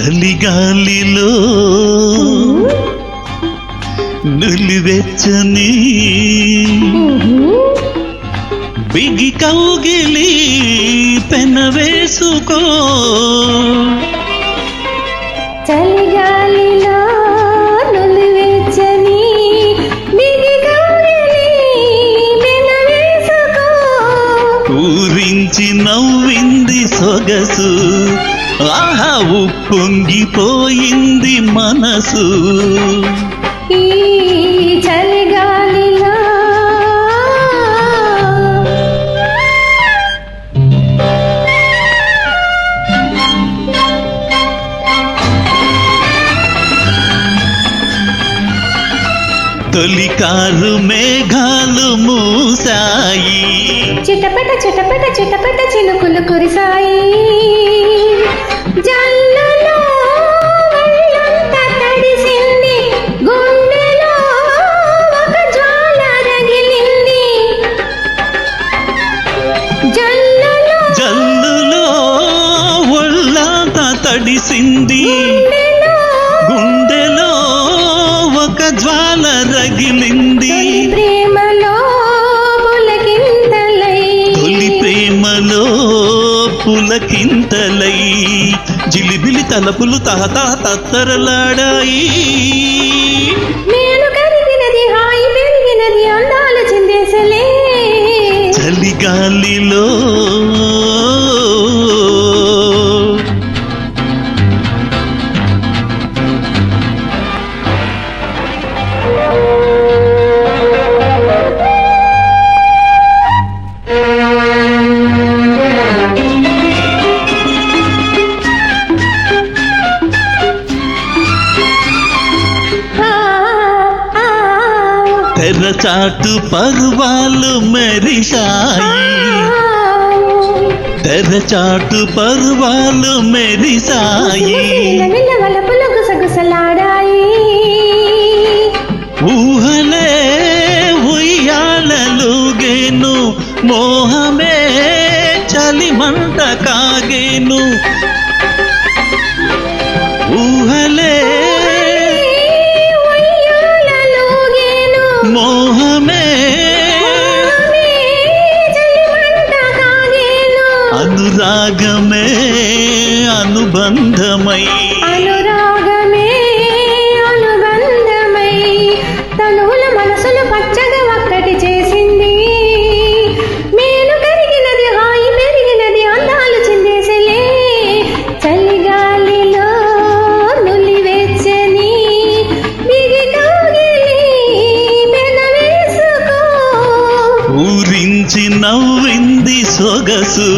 చలిగాలిలో నులివెచ్చని బిగి కౌగిలి పెనవేసుకో చలిగాలిలో నులివెచ్చని బిగి కౌగిలి పెనవేసుకో ఊరించి నవ్వింది సొగసు ఆహా ఉప్పొంగిపోయింది మనసు ఈ చలిగాలిలో తొలికారు మేఘాలు మూసాయి చిటపట చిటపట చిటపట చినుకులు కురిసాయి జల్లలో ఒళ్ళంతా తడిసింది గుండెలో ఒక జ్వాల రగిలింది జల్లులో ఒళ్ళంతా తడిసింది గుండెలో ఒక జ్వాల రగిలింది తొలి ప్రేమలో పులకింతలై జిలిబిలి తలపులు తహతా తత్తరలాడాయి నేను కరిగినది హాయి పెరిగినది అందాలు చిందేసలే చలిగాలిలో తెరచాటు పర్వాలు మెరిశాయి తెరచాటు పర్వాలు మెరిశాయి ఊహలే ఉయ్యాలలుగేను మోహమే చలిమంట కాగేను ఊహలే మోహమే అనురాగమే అనుబంధమై తనువుల మనసులు పచ్చగా ఒక్కటి చేసింది మేలు కరిగినది హాయి పెరిగినది అందాలు చిందేసలే చలిగాలిలో నులివెచ్చని బిగి కౌగిలి పెనవేసుకో ఊరించి నవ్వింది సొగసు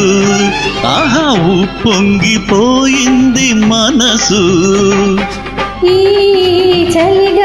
ఆహా ఉప్పొంగిపోయింది మనసు ఈ చలిగా